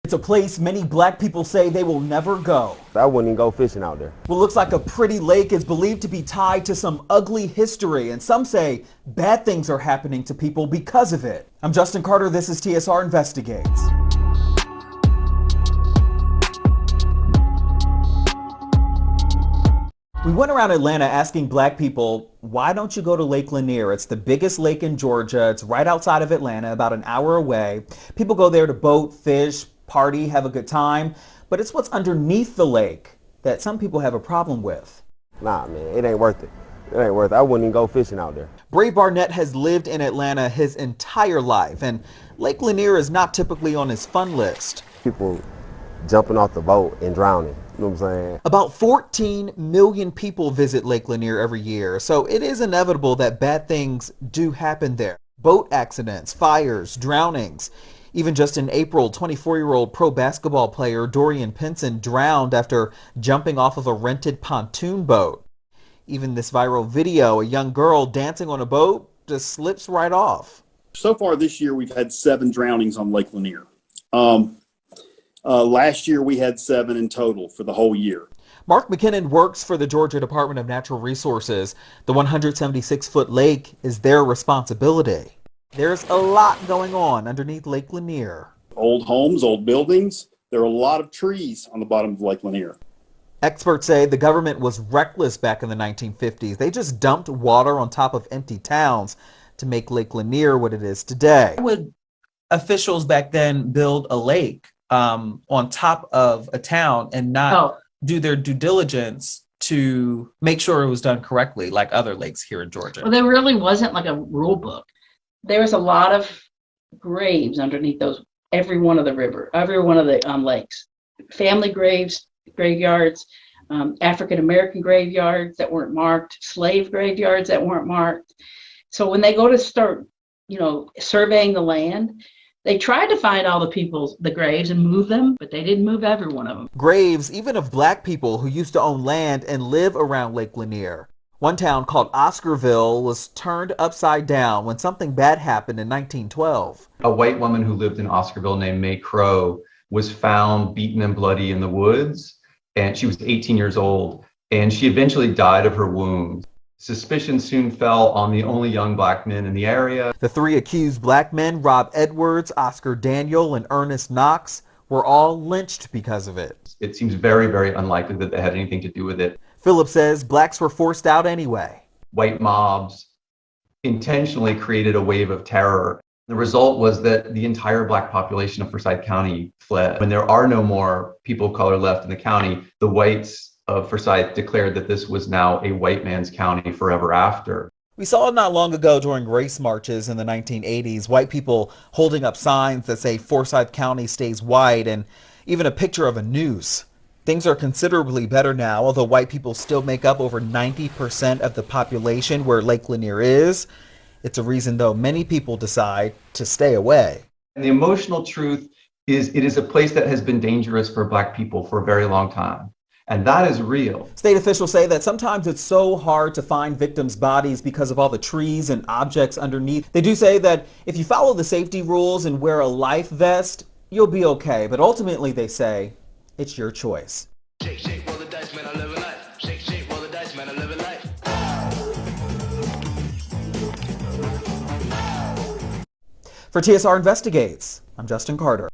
It's a place many black people say they will never go. I wouldn't even go fishing out there. What looks like a pretty lake is believed to be tied to some ugly history, and some say bad things are happening to people because of it. I'm Justin Carter. This is TSR Investigates. We went around Atlanta asking black people, why don't you go to Lake Lanier? It's the biggest lake in Georgia. It's right outside of Atlanta, about an hour away. People go there to boat, fish, party, have a good time. But it's what's underneath the lake that some people have a problem with. Nah, man, it ain't worth it. It ain't worth it. I wouldn't even go fishing out there. Brave Barnett has lived in Atlanta his entire life, and Lake Lanier is not typically on his fun list. People jumping off the boat and drowning. You know what I'm saying? About 14 million people visit Lake Lanier every year, so it is inevitable that bad things do happen there. Boat accidents, fires, drownings. Even just in April, 24-year-old pro basketball player Dorian Pinson drowned after jumping off of a rented pontoon boat. Even this viral video, a young girl dancing on a boat, just slips right off. So far this year, we've had 7 drownings on Lake Lanier. Last year, we had 7 in total for the whole year. Mark McKinnon works for the Georgia Department of Natural Resources. The 176-foot lake is their responsibility. There's a lot going on underneath Lake Lanier. Old homes, old buildings. There are a lot of trees on the bottom of Lake Lanier. Experts say the government was reckless back in the 1950s. They just dumped water on top of empty towns to make Lake Lanier what it is today. Why would officials back then build a lake on top of a town and not do their due diligence to make sure it was done correctly, like other lakes here in Georgia? Well, there really wasn't like a rule book. There was a lot of graves underneath every one of the lakes. Family graves, graveyards, African-American graveyards that weren't marked, slave graveyards that weren't marked. So when they go to start, surveying the land, they tried to find all the graves and move them, but they didn't move every one of them. Graves, even of black people who used to own land and live around Lake Lanier. One town called Oscarville was turned upside down when something bad happened in 1912. A white woman who lived in Oscarville named May Crow was found beaten and bloody in the woods, and she was 18 years old, and she eventually died of her wounds. Suspicion soon fell on the only young black men in the area. The 3 accused black men, Rob Edwards, Oscar Daniel, and Ernest Knox, were all lynched because of it. It seems very, very unlikely that they had anything to do with it. Philip says blacks were forced out anyway. White mobs intentionally created a wave of terror. The result was that the entire black population of Forsyth County fled. When there are no more people of color left in the county, the whites of Forsyth declared that this was now a white man's county forever after. We saw not long ago during race marches in the 1980s, white people holding up signs that say Forsyth County stays white, and even a picture of a noose. Things are considerably better now, although white people still make up over 90% of the population where Lake Lanier is. It's a reason, though, many people decide to stay away. And the emotional truth is it is a place that has been dangerous for black people for a very long time. And that is real. State officials say that sometimes it's so hard to find victims' bodies because of all the trees and objects underneath. They do say that if you follow the safety rules and wear a life vest, you'll be okay. But ultimately, they say, it's your choice. Shake, shake, roll the dice, man, I live a life. Shake, shake, roll the dice, man, I live a life. For TSR Investigates, I'm Justin Carter.